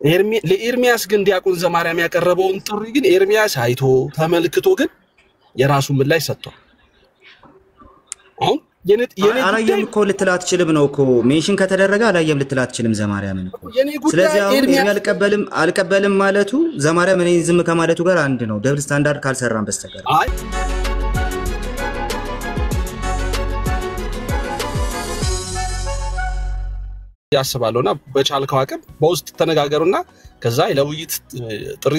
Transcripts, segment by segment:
ለኤርሚያስ ግን ዲያቆን ዘማርያም ያቀረበውን ጥሪ ግን ኤርሚያስ አይቶ ተመልክቶ ግን የራሱ ምላሽ ሰጥቷል አሁን አላየም እኮ ልትላት ችልም ነው እኮ ሜንሽን ከተደረገ አላየም ልትላት ችልም ዘማርያምን እኮ ስለዚህ አሁን አልቀበልም ማለቱ ዘማርያም እኔ ዝም ከማለቱ ጋር አንድ ነው ደብል ስታንዳርድ ካልሰራን በስተቀር ያስባሉና በቻልከው አቅም በውስጥ ተነጋገሩና ከዛ ለውይይት ጥሪ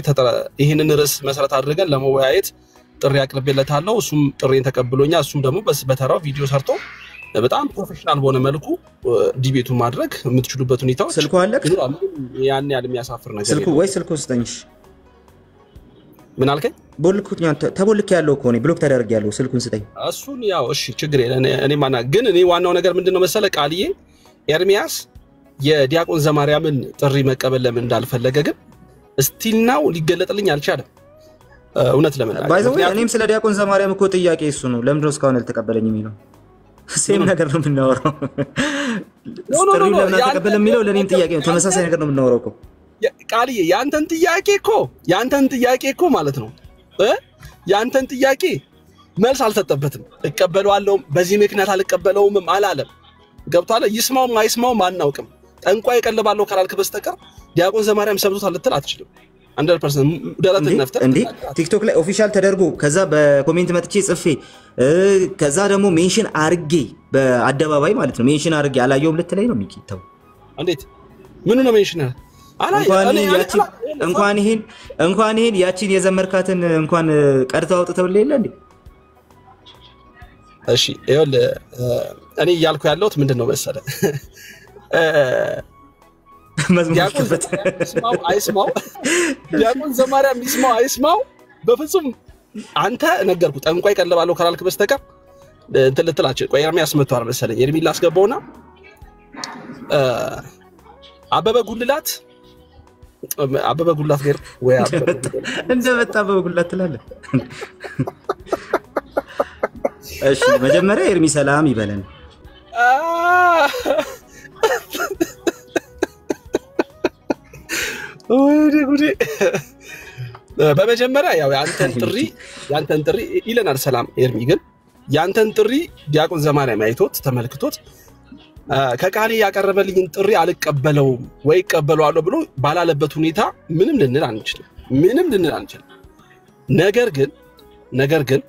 ይሄንን ርዕስ መሰረት አድርገን ለመወያየት ጥሪ አቅርቤለታለሁ እሱም ጥሪን ተቀብሎኛ እሱም ደግሞ በተራው ቪዲዮ ሰርቶ በጣም ፕሮፌሽናል በሆነ መልኩ ዲቤቱ ማድረግ የምትችሉበት ሁኔታዎች ስልኩ አለክ ያን ያለ የሚያሳፍር ነገር ስልኩ ወይ ስልኩ ስጠኝሽ ምን አልከኝ ቦልኩት ተቦልክ ያለው እኮ ነው ብሎክ ተደርግ ያለው ስልኩን ስጠኝ እሱን ያው እሺ ችግር የለም እኔ ማና ግን እኔ ዋናው ነገር ምንድነው መሰለ ቃልዬ ኤርሚያስ የዲያቆን ዘማርያምን ጥሪ መቀበል ለምን እንዳልፈለገ ግን ስቲል ናው ሊገለጥልኝ አልቻለም እውነት ለምን ባይዘው እኔም ስለ ዲያቆን ዘማርያም እኮ ጥያቄ እሱ ነው ለምን ድረስ ካውን አልተቀበለኝ የሚለው ሴም ነገር ነው የምናወራው ጥሪ ለምን አልተቀበለ የሚለው ለኔም ጥያቄ ነው ተመሳሳይ ነገር ነው የምናወራው እኮ ቃልዬ ያንተን ጥያቄ እኮ ማለት ነው ያንተን ጥያቄ መልስ አልሰጠበትም እቀበለዋለሁ በዚህ ምክንያት አልቀበለውም አላለም ገብቷል ይስማው ማይስማው ማናውቅም ጠንቋይ ቀለባለው ካላልክ በስተቀር ዲያቆን ዘማርያም ሰብቶታል ልትል አትችልም 100% ደረተ ነፍተ እንዴ ቲክቶክ ላይ ኦፊሻል ተደርጎ ከዛ በኮሜንት መጥቼ ጽፌ ከዛ ደግሞ ሜንሽን አርጌ በአደባባይ ማለት ነው ሜንሽን አርጌ አላየውም ልትለኝ ነው ሚኪታው እንዴት ምን ነው ሜንሽን እንኳን ይሄን ያቺን የዘመርካትን እንኳን ቀርታው አውጥተውልኝ የለ እንዴ እሺ ይኸውል እኔ ያልኩ ያለሁት ምንድነው መሰለ መዝሙርበት አይስማው ዲያቆን ዘማርያም ይስማው አይስማው በፍጹም አንተ ነገርኩ ጠንቋይ ቀለባለው ካላልክ በስተቀር እንትልትላችሁ ቆይ ኤርሚያስ መጥቷል መሰለኝ ኤርሚል አስገባውና አበበ ጉልላት ገር ወይ እንደመጣ አበበ ጉልላት ትላለ እሺ መጀመሪያ ኤርሚ ሰላም ይበለን ወይኔ ጉዴ በመጀመሪያ ያው ያንተን ጥሪ ይለናል ሰላም ኤርሚ ግን ያንተን ጥሪ ዲያቆን ዘማርያም አይቶት ተመልክቶት ከቃሊ ያቀረበልኝን ጥሪ አልቀበለውም ወይ ቀበለዋለሁ ብሎ ባላለበት ሁኔታ ምንም ልንል አንችልም ነገር ግን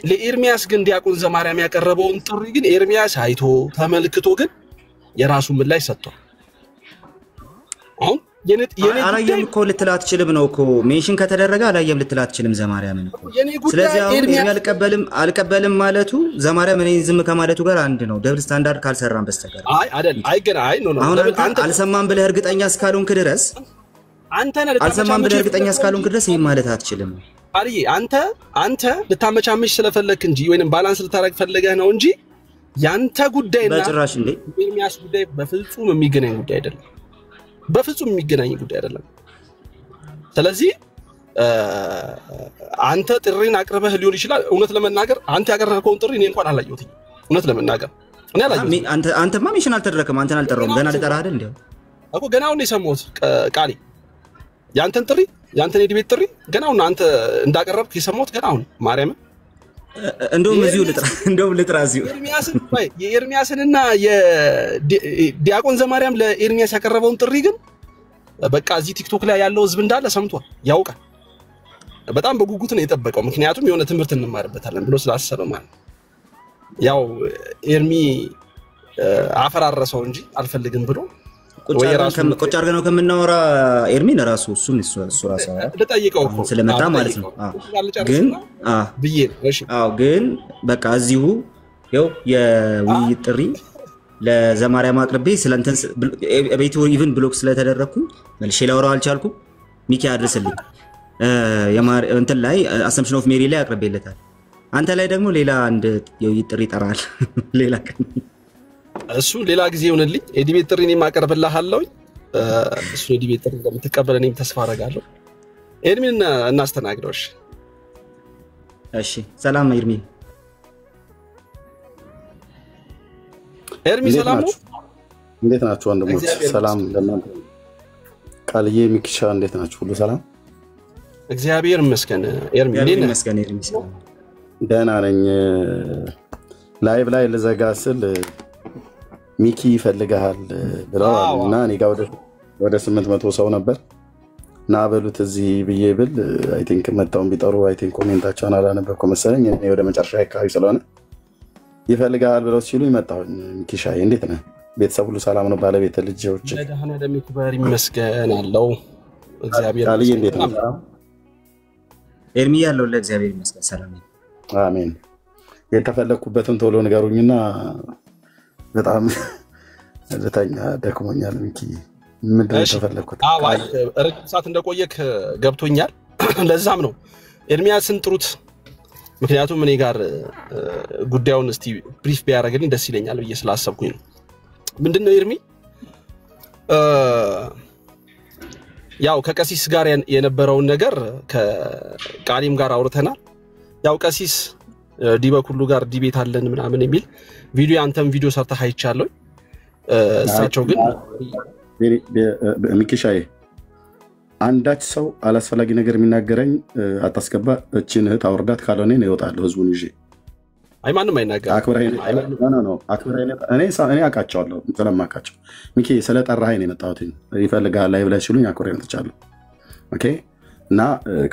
ለኤርሚያስ ግን ዲያቆን ዘማርያም ያቀረበውን ጥሪ ግን ኤርሚያስ አይቶ ተመልክቶ ግን የራሱ ምላሽ ሰጥቷል አሁን አላየም እኮ ልትላት ችልም ነው እኮ ሜንሽን ከተደረገ አላየም ልትላት ችልም ዘማርያምን እኮ ስለዚህ አሁን ኤርሚ አልቀበልም ማለቱ ዘማርያም እኔ ዝም ከማለቱ ጋር አንድ ነው ደብል ስታንዳርድ ካልሰራን በስተቀር አይ ኖ አንተ አልሰማም ብለህ እርግጠኛ እስካልሆንክ ድረስ ይሄን ማለት አትችልም አሪዬ አንተ ልታመቻመች ስለፈለክ እንጂ ወይንም ባላንስ ልታረግ ፈልገህ ነው እንጂ ያንተ ጉዳይና በጭራሽ እንዴ ኤርሚያስ ጉዳይ በፍጹም የሚገናኝ ጉዳይ አይደለም ስለዚህ አንተ ጥሪን አቅርበህ ሊሆን ይችላል እውነት ለመናገር አንተ ያቀረብከውን ጥሪ እኔ እንኳን አላየሁትኝ እውነት ለመናገር እኔ አላየሁትም አንተማ ሜንሽን አልተደረከም አንተን አልጠራውም ገና ልጠራህ አይደል እንዴ እኮ ገናውን የሰማሁት ቃሊ ያንተን ጥሪ ያንተን የዲቤት ጥሪ ገናውን አንተ እንዳቀረብክ የሰማሁት ገናውን ማርያም እንደውም ልጥራ እዚሁ የኤርሚያስንና የዲያቆን ዘማርያም ለኤርሚያስ ያቀረበውን ጥሪ ግን በቃ እዚህ ቲክቶክ ላይ ያለው ህዝብ እንዳለ ሰምቷል ያውቃል በጣም በጉጉት ነው የጠበቀው ምክንያቱም የሆነ ትምህርት እንማርበታለን ብሎ ስላሰበ ማለት ያው ኤርሚ አፈራረሰው እንጂ አልፈልግም ብሎ ቁጭ አርገነው ከምናወራ ኤርሚን ራሱ እሱ ራሱ ለጠይቀው እኮ ስለመጣ ማለት ነው ግን እሺ ግን በቃ እዚሁ ያው የውይይት ጥሪ ለዘማርያም አቅርቤ ስለንተን ቤቱ ኢቭን ብሎክ ስለተደረኩኝ መልሼ ላወራው አልቻልኩም ሚኪ አድርስልኝ እንትን ላይ አሰምፕሽን ኦፍ ሜሪ ላይ አቅርቤለታል አንተ ላይ ደግሞ ሌላ አንድ የውይይት ጥሪ ጠራል ሌላ ቀን እሱ ሌላ ጊዜ ሆነልኝ የዲቤት ጥሪ እኔ ማቀርብልሃለሁ እሱ የዲቤት ጥሪ እንደምትቀበለኝ ተስፋ አደርጋለሁ ኤርሚን እናስተናግደውሽ እሺ ሰላም ኤርሚን ኤርሚ ሰላም ነው እንዴት ናችሁ ወንድሞች ሰላም ለእናንተ ቃልዬ ሚኪሻ እንዴት ናችሁ? ሁሉ ሰላም? እግዚአብሔር ይመስገን። ኤርሚ እንዴት ነህ? ይመስገን ኤርሚ ሰላም ደህና ነኝ። ላይቭ ላይ ልዘጋ ስል ሚኪ ይፈልጋል ብለዋልና እኔ ጋር ወደ 800 ሰው ነበር እና በሉት እዚህ ብዬ ብል አይ ቲንክ መጣውን ቢጠሩ አይ ቲንክ ኮሜንታቸውን አላነበብኩ መሰለኝ። እኔ ወደ መጨረሻ አካባቢ ስለሆነ ይፈልጋል ብለው ሲሉ ይመጣው። ሚኪሻዬ እንዴት ነህ? ቤተሰብ ሁሉ ሰላም ነው? ባለቤት ልጆች ለደህና ለሚክበር ይመስገን አለው እግዚአብሔር። ቃልዬ እንዴት ነው? ኤርሚ ያለው ለእግዚአብሔር ይመስገን ሰላም ነው። አሜን። የተፈለኩበትን ቶሎ ንገሩኝና በጣም ለታኛ ደክሞኛል። ሚኪ ምንድነው የተፈለኩት? አይ ረጅም ሰዓት እንደቆየክ ገብቶኛል። ለዛም ነው ኤርሚያስን ጥሩት። ምክንያቱም እኔ ጋር ጉዳዩን እስቲ ብሪፍ ቢያደርግልኝ ደስ ይለኛል ብዬ ስላሰብኩኝ ነው። ምንድነው ኤርሚ ያው ከቀሲስ ጋር የነበረውን ነገር ከቃሊም ጋር አውርተናል። ያው ቀሲስ ዲበኩሉ ጋር ዲቤት አለን ምናምን የሚል ቪዲዮ አንተም ቪዲዮ ሰርተህ አይቻለሁ። እሳቸው ግን ሚኪሻዬ አንዳች ሰው አላስፈላጊ ነገር የሚናገረኝ አታስገባ፣ እቺን እህት አውርዳት ካልሆነ ነው ይወጣል ህዝቡን ይዤ። አይ ማንም አይናገር። አክብረኝ እኔ አውቃቸዋለሁ ስለማውቃቸው። ሚኪ ስለጠራኸኝ ነው የመጣሁት። ይፈልጋል ላይ ብለህ ሲሉኝ አክብረኝ መጥቻለሁ። ኦኬ እና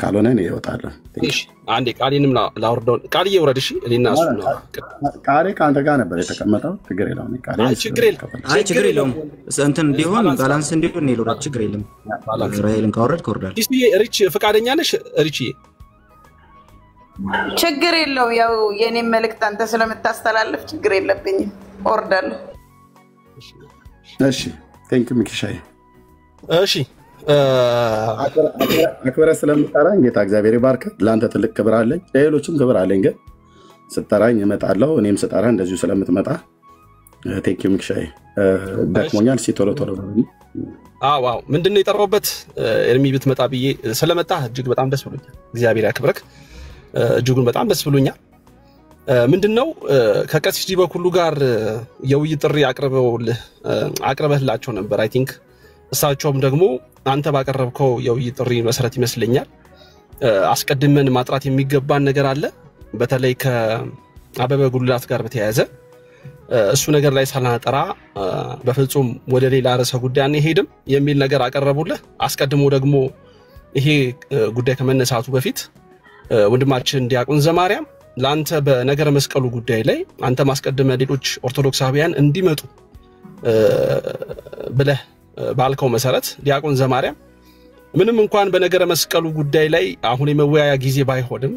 ካልሆነ ነው ይወጣል። እሺ አንዴ ቃሊንም ላውርደው። ቃሊ ይወረድ። እሺ እኔና እሱ ነው። ቃሊ ካንተ ጋር ነበር የተቀመጠው። ችግር የለውም። ቃሊ ችግር የለውም። እንትን እንዲሆን ባላንስ እንዲሆን ነው ይሉራ። ችግር የለም። ራይልን ካወረድ ኮርዳል። እሺ ሪች ፈቃደኛ ነሽ? ሪች ችግር የለው። ያው የኔን መልእክት አንተ ስለምታስተላልፍ ችግር የለብኝም። ወርዳለሁ። እሺ ቴንክ ዩ ሚኪሻዬ። እሺ አክብረ ስለምጠራኝ ጌታ እግዚአብሔር ይባርክ። ለአንተ ትልቅ ክብር አለኝ፣ ለሌሎችም ክብር አለኝ። ግን ስጠራኝ እመጣለሁ። እኔም ስጠራ እንደዚሁ ስለምትመጣ ቴንክ ዩ ሚኪሻዬ። ደክሞኛል። ቶሎ ቶሎ ዋው ምንድነው የጠራሁበት ኤርሚ ብትመጣ ብዬ ስለመጣ እጅግ በጣም ደስ ብሎኛል። እግዚአብሔር ያክብረክ። እጅጉን በጣም ደስ ብሎኛል። ምንድነው ከቀሲስ ዲበኩሉ ጋር የውይይት ጥሪ አቅርበህላቸው ነበር። አይ ቲንክ እሳቸውም ደግሞ አንተ ባቀረብከው የውይይት ጥሪ መሰረት ይመስለኛል አስቀድመን ማጥራት የሚገባን ነገር አለ። በተለይ ከአበበ ጉልላት ጋር በተያያዘ እሱ ነገር ላይ ሳላጠራ በፍጹም ወደ ሌላ ርዕሰ ጉዳይ አንሄድም የሚል ነገር አቀረቡልህ። አስቀድሞ ደግሞ ይሄ ጉዳይ ከመነሳቱ በፊት ወንድማችን ዲያቆን ዘማርያም ላንተ በነገረ መስቀሉ ጉዳይ ላይ አንተ ማስቀደመ ሌሎች ኦርቶዶክሳውያን እንዲመጡ ብለህ ባልከው መሰረት ዲያቆን ዘማርያም ምንም እንኳን በነገረ መስቀሉ ጉዳይ ላይ አሁን የመወያያ ጊዜ ባይሆንም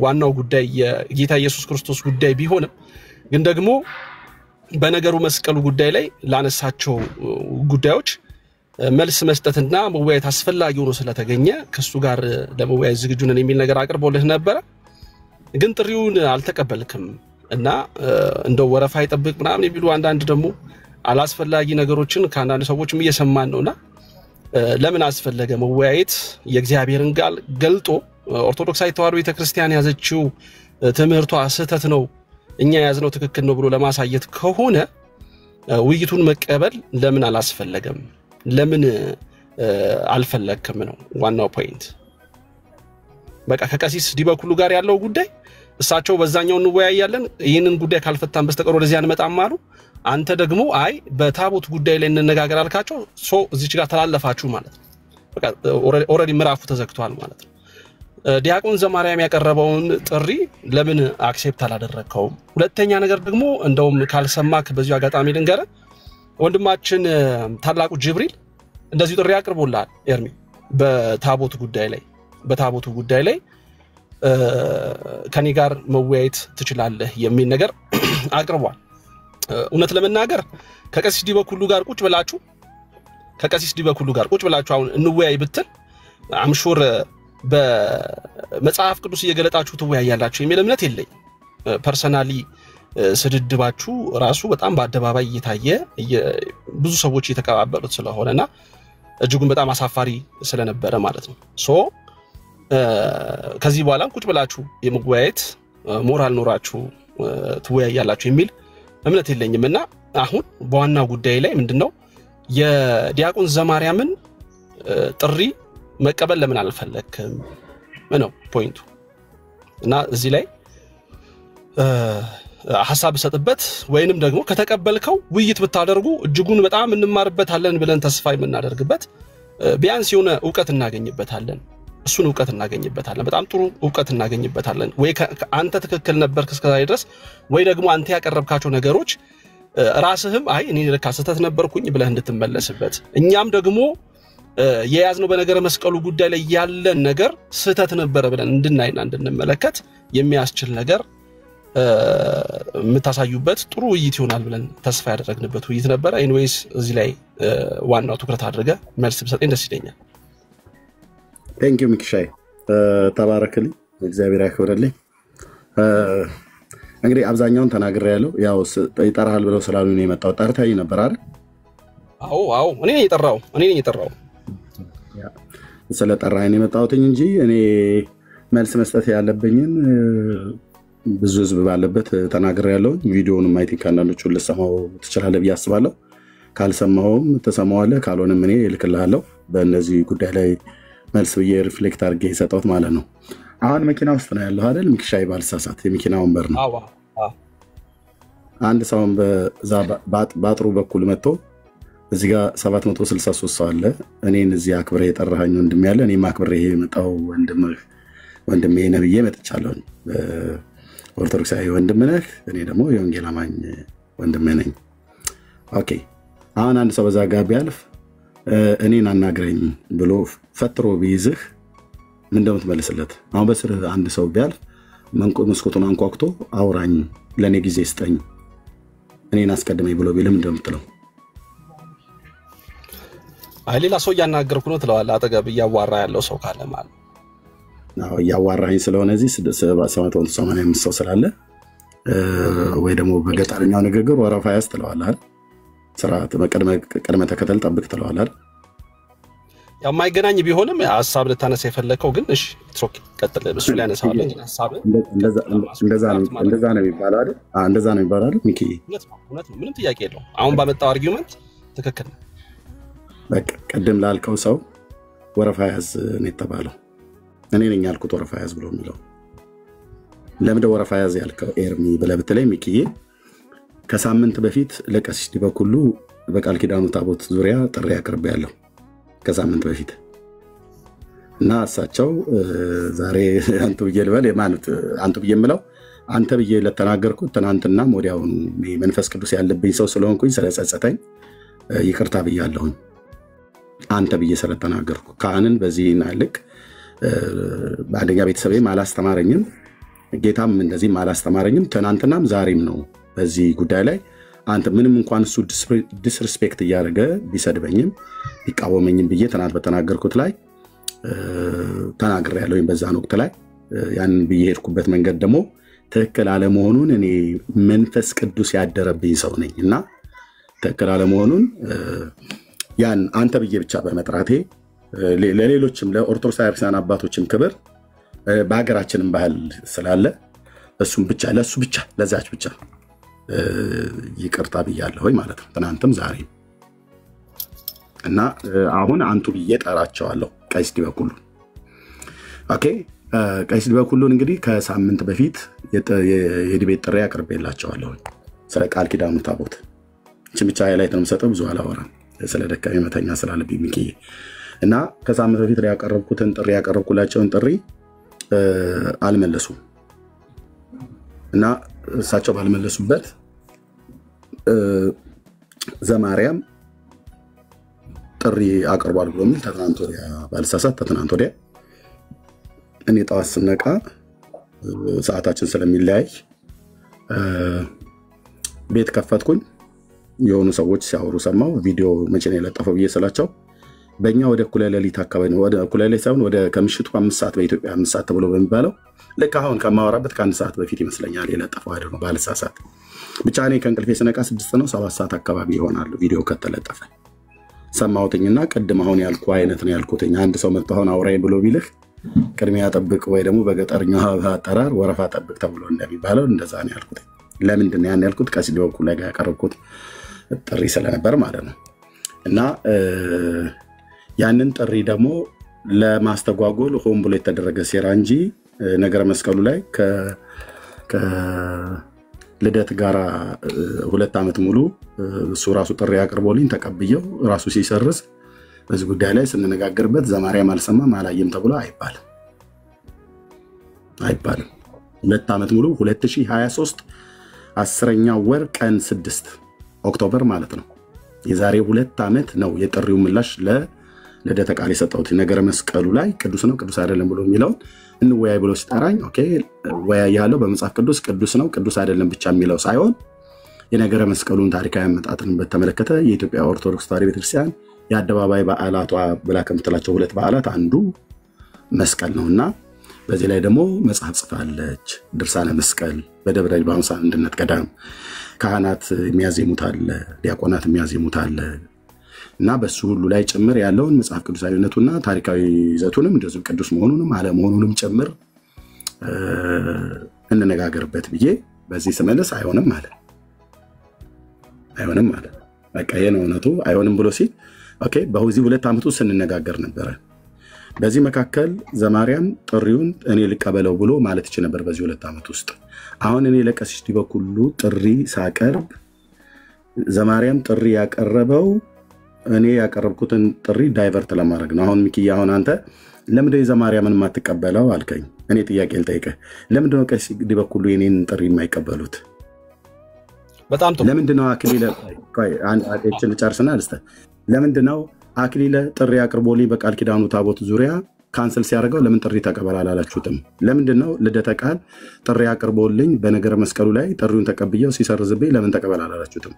ዋናው ጉዳይ የጌታ ኢየሱስ ክርስቶስ ጉዳይ ቢሆንም ግን ደግሞ በነገሩ መስቀሉ ጉዳይ ላይ ላነሳቸው ጉዳዮች መልስ መስጠትና መወያየት አስፈላጊ ሆኖ ስለተገኘ ከሱ ጋር ለመወያየት ዝግጁ ነን የሚል ነገር አቅርቦልህ ነበር። ግን ጥሪውን አልተቀበልክም እና እንደው ወረፋ ይጠብቅ ምናምን የሚሉ አንዳንድ ደግሞ አላስፈላጊ ነገሮችን ከአንዳንድ ሰዎችም እየሰማን ነውና ለምን አስፈለገ መወያየት? የእግዚአብሔርን ቃል ገልጦ ኦርቶዶክሳዊ ተዋሕዶ ቤተክርስቲያን ያዘችው ትምህርቷ ስህተት ነው፣ እኛ ያዝነው ትክክል ነው ብሎ ለማሳየት ከሆነ ውይይቱን መቀበል ለምን አላስፈለገም? ለምን አልፈለክም ነው ዋናው ፖይንት። በቃ ከቀሲስ ዲበኩሉ ጋር ያለው ጉዳይ እሳቸው በዛኛው እንወያያለን፣ ይሄንን ጉዳይ ካልፈታን በስተቀር ወደዚያ አንመጣም አሉ። አንተ ደግሞ አይ በታቦት ጉዳይ ላይ እንነጋገር አልካቸው። እዚች ጋር ተላለፋችሁ ማለት ነው። በቃ ኦሬዲ ምዕራፉ ተዘግቷል ማለት ነው። ዲያቆን ዘማርያም ያቀረበውን ጥሪ ለምን አክሴፕት አላደረከውም? ሁለተኛ ነገር ደግሞ እንደውም ካልሰማክ በዚሁ አጋጣሚ ልንገር፣ ወንድማችን ታላቁ ጅብሪል እንደዚሁ ጥሪ አቅርቦላል ኤርሚ በታቦት ጉዳይ ላይ ከኔ ጋር መወያየት ትችላለህ የሚል ነገር አቅርቧል። እውነት ለመናገር ከቀሲስ ዲበኩሉ ጋር ቁጭ ብላችሁ አሁን እንወያይ ብትል አምሹር በመጽሐፍ ቅዱስ እየገለጣችሁ ትወያያላችሁ የሚል እምነት የለኝ። ፐርሰናሊ ስድድባችሁ ራሱ በጣም በአደባባይ እየታየ ብዙ ሰዎች እየተቀባበሉት ስለሆነና እጅጉን በጣም አሳፋሪ ስለነበረ ማለት ነው። ከዚህ በኋላ ቁጭ ብላችሁ የመወያየት ሞራል ኖራችሁ ትወያያላችሁ የሚል እምነት የለኝምና አሁን በዋና ጉዳይ ላይ ምንድነው የዲያቆን ዘማርያምን ጥሪ መቀበል ለምን አልፈለክም ነው ፖይንቱ እና እዚህ ላይ ሐሳብ ሰጥበት ወይንም ደግሞ ከተቀበልከው ውይይት ብታደርጉ እጅጉን በጣም እንማርበታለን ብለን ተስፋ የምናደርግበት ቢያንስ የሆነ ዕውቀት እናገኝበታለን እሱን ዕውቀት እናገኝበታለን በጣም ጥሩ ዕውቀት እናገኝበታለን ወይ አንተ ትክክል ነበርክ እስከዛሬ ድረስ ወይ ደግሞ አንተ ያቀረብካቸው ነገሮች ራስህም አይ እኔ ለካ ስህተት ነበርኩኝ ብለህ እንድትመለስበት እኛም ደግሞ የያዝነው በነገረ መስቀሉ ጉዳይ ላይ ያለን ነገር ስህተት ነበር ብለን እንድናይና እንድንመለከት የሚያስችል ነገር ምታሳዩበት ጥሩ ውይይት ይሆናል ብለን ተስፋ ያደረግንበት ውይይት ነበር ኤኒዌይስ እዚህ ላይ ዋናው ትኩረት አድርገ መልስ ብሰጠኝ ደስ ይለኛል ቴንክ ዩ ሚክሻይ ተባረክልኝ እግዚአብሔር ያክብርልኝ እንግዲህ አብዛኛውን ተናግሬያለሁ ያው ይጠራሃል ብለው ስላሉ ነው የመጣው ጠርታኝ ነበር አይደል አዎ እኔ ነኝ የጠራው ስለጠራኝ ነው የመጣሁት እንጂ እኔ መልስ መስጠት ያለብኝን ብዙ ህዝብ ባለበት ተናግሬያለሁ ቪዲዮውን ማይት ካናንዶቹ ለሰማው ትችላለህ በያስባለሁ ካልሰማውም ተሰማዋለህ ካልሆነም እኔ እልክልሃለሁ በእነዚህ ጉዳይ ላይ መልስ በየሪፍሌክት አድርጌ ይሰጣውት ማለት ነው አሁን መኪና ውስጥ ነው ያለው አይደል ሚክሻይ ባልሳሳት የመኪና ወንበር ነው አንድ ሰውን በዛ ባጥሩ በኩል መጥቶ እዚህ ጋር 763 ሰው አለ እኔን እዚህ አክብሬ የጠራኸኝ ወንድም ያለ እኔ ማክብሬ የመጣው ወንድሜ ነብዬ መጥቻለሁ ኦርቶዶክሳዊ ወንድም ነህ እኔ ደግሞ የወንጌል አማኝ ወንድም ነኝ ኦኬ አሁን አንድ ሰው በዛ ጋር ቢያልፍ እኔን አናግረኝ ብሎ ፈትሮ ቢይዝህ ምን እንደምትመልስለት አሁን በስር አንድ ሰው ቢያልፍ መስኮቱን አንኳኩቶ አውራኝ ለኔ ጊዜ ስጠኝ እኔን አስቀድመኝ ብሎ ቢልም እንደምትለው አይ ሌላ ሰው ያናገርኩ ነው ትለዋለህ አጠገብ ያዋራ ያለው ሰው ካለ ማለት ነው ያዋራኝ ስለሆነ እዚህ 785 ሰው ስላለ ወይ ደግሞ በገጠርኛው ንግግር ወረፋ ያስ ትለዋለህ አይደል ስርዓት በቀድመ ተከተል ጠብቅ ትለዋለህ አይደል ያው ማይገናኝ ቢሆንም ሐሳብ ልታነሳ የፈለከው ግን እሺ ኦኬ ቀጥል በሱ ላይ አነሳዋለሁ ግን ሐሳብ እንደዛ ነው የሚባለው አይደል እንደዛ ነው የሚባለው አይደል ሚኪ እውነት ነው ምንም ጥያቄ የለውም አሁን ባመጣው አርጊውመንት ትክክል ነው በቃ ቀደም ላልከው ሰው ወረፋ ያዝ ነው የተባለው እኔ ነኝ ያልኩት ወረፋ ያዝ ብሎ የሚለው ለምን ወረፋ ያዝ ያልከው ኤርሚ ብለብትለይ ሚኪዬ ከሳምንት በፊት ለቀሲስ ዲበኩሉ በቃል ኪዳኑ ታቦት ዙሪያ ጥሪ አቅርቤያለሁ ከሳምንት በፊት እና እሳቸው ዛሬ አንተ ብየልበል ማለት አንተ ብየምለው አንተ ብየ ለተናገርኩት ትናንትና ወዲያው መንፈስ ቅዱስ ያለብኝ ሰው ስለሆንኩኝ ስለጸጸተኝ ይቅርታ ብያለሁ አንተ ብየ ስለተናገርኩ ካህንን በዚህና ልክ ባደኛ ቤተሰቤም አላስተማረኝም ጌታም እንደዚህ አላስተማረኝም ትናንትናም ዛሬም ነው በዚህ ጉዳይ ላይ አንተ ምንም እንኳን እሱ ዲስሪስፔክት ያደረገ ቢሰድበኝም ይቃወመኝም ብዬ ትናንት በተናገርኩት ላይ ተናግሬያለሁ በዛ ወቅት ላይ ያን ብዬ ሄድኩበት መንገድ ደግሞ ትክክል አለ መሆኑን እኔ መንፈስ ቅዱስ ያደረብኝ ሰው ነኝና ትክክል አለ መሆኑን ያን አንተ ብዬ ብቻ በመጥራቴ ለሌሎችም ለኦርቶዶክሳውያን አባቶችም ክብር በአገራችንም ባህል ስላለ እሱም ብቻ ለሱ ብቻ ለዛች ብቻ ይቅርታ ብያለሁ ማለት ነው ትናንትም ዛሬ እና አሁን አንቱ ብዬ ጠራቸዋለሁ ቀሲስ ዲበኩሉ ኦኬ ቀሲስ ዲበኩሉ እንግዲህ ከሳምንት በፊት የዲቤት ጥሪ አቅርቤላቸዋለሁ ስለ ቃል ኪዳኑ ታቦት እቺ ብቻ ላይ ተምሰጠው ብዙ አላወራም ስለ ደካሜ መተኛ ስላለብኝ ሚኪ እና ከሳምንት በፊት ያቀረብኩትን ጥሪ ያቀረብኩላቸውን ጥሪ አልመለሱም እና እሳቸው ባልመለሱበት ዘማርያም ጥሪ አቀርቧል ብሎ ምን ተትናንት ወዲያ ባልሳሳት ተትናንት ወዲያ እኔ ጣዋት ስነቃ ሰዓታችን ስለሚለያይ ቤት ከፈትኩኝ የሆኑ ሰዎች ሲያወሩ ሰማው ቪዲዮ መቼ ነው የለጠፈው ብዬስላቸው በእኛ ወደ እኩለ ሌሊት አካባቢ ነው ወደ እኩለ ሌሊት ሳይሆን ወደ ከምሽቱ 5 ሰዓት በኢትዮጵያ 5 ሰዓት ተብሎ በሚባለው ለካ አሁን ከማወራበት ከአንድ ሰዓት በፊት ይመስለኛል የለጠፈው አይደል ነው ባልሳሳት ብቻ እኔ ከእንቅልፌ ስነቃ 6 ነው 7 ሰዓት አካባቢ ይሆናል ቪዲዮ ከተለጠፈ ሰማውትኝና ቀድም አሁን ያልኩ አይነት ነው ያልኩትኝ አንድ ሰው መጥቶ አሁን አውራይ ብሎ ቢልህ ቅድሚያ ጠብቅ ወይ ደግሞ በገጠርኛው አጠራር ወረፋ ጠብቅ ተብሎ እንደሚባለው እንደዛ ነው ያልኩት ለምንድን ነው ያን ያልኩት ቀሲስ ዲበኩሉ ላይ ያቀረብኩት ጥሪ ስለነበር ማለት ነው እና ያንን ጥሪ ደግሞ ለማስተጓጎል ሆን ብሎ የተደረገ ሴራ እንጂ ነገረ መስቀሉ ላይ ከልደት ጋር 2 ዓመት ሙሉ እሱ ራሱ ጥሪ አቅርቦልኝ ተቀብየው ራሱ ሲሰርዝ በዚህ ጉዳይ ላይ ስንነጋገርበት ዘማሪያም አልሰማም አላየም ተብሎ አይባልም። 2 ዓመት ሙሉ 2023 10ኛ ወር ቀን 6 ኦክቶበር ማለት ነው። የዛሬ 2 ዓመት ነው የጥሪው ምላሽ ለልደተ ቃል የሰጠሁት። ነገረ መስቀሉ ላይ ቅዱስ ነው ቅዱስ አይደለም ብሎ የሚለው እንወያይ ብሎ ሲጠራኝ ኦኬ ወያይ ያለው በመጽሐፍ ቅዱስ ነው ቅዱስ አይደለም ብቻ የሚለው ሳይሆን የነገረ መስቀሉን ታሪካዊ አመጣጥን በተመለከተ የኢትዮጵያ ኦርቶዶክስ ተዋሕዶ ቤተክርስቲያን የአደባባይ በዓላቷ ብላ ከምትላቸው 2 በዓላት አንዱ መስቀል ነውና በዚህ ላይ ደግሞ መጽሐፍ ጽፋለች። ድርሳነ መስቀል በደብረ ሊባኖስ አንድነት ገዳም ካህናት የሚያዜሙት አለ፣ ዲያቆናት የሚያዜሙት አለ እና በሱ ሁሉ ላይ ጭምር ያለውን መጽሐፍ ቅዱሳዊነቱና ታሪካዊ ይዘቱንም እንደዚሁ ቅዱስ መሆኑንም አለመሆኑንም ጭምር እንነጋገርበት ብዬ በዚህ ስመለስ አይሆንም ማለት በቃ ይሄ ነው እውነቱ አይሆንም ብሎ ሲል ኦኬ በዚህ 2 ዓመት ውስጥ ስንነጋገር ነበር። በዚህ መካከል ዘማሪያም ጥሪውን እኔ ልቀበለው ብሎ ማለት ይችላል ነበር በዚህ 2 ዓመት ውስጥ። አሁን እኔ ለቀሲስ ዲበኩሉ ጥሪ ሳቀርብ ዘማሪያም ጥሪ ያቀረበው እኔ ያቀረብኩትን ጥሪ ዳይቨርት ለማድረግ ነው። አሁን ሚኪ አሁን አንተ ለምንድነው የዘማሪያምን ማትቀበለው አልከኝ። እኔ ጥያቄ ልጠይቅህ፣ ለምንድነው ቀሲስ ዲበኩሉ የኔን ጥሪ የማይቀበሉት? በጣም ጥሩ። ለምንድነው አክሊለ አንቺን ጨርስና አልስተ ለምንድነው አክሊለ ጥሪ አቅርቦልኝ በቃል ኪዳኑ ታቦት ዙሪያ ካንሰል ሲያደርገው ለምን ጥሪ ተቀበል አላላችሁትም? ለምንድነው ልደተ ቃል ጥሪ አቅርቦልኝ በነገረ መስቀሉ ላይ ጥሪውን ተቀብየው ሲሰርዝብኝ ለምን ተቀበል አላላችሁትም?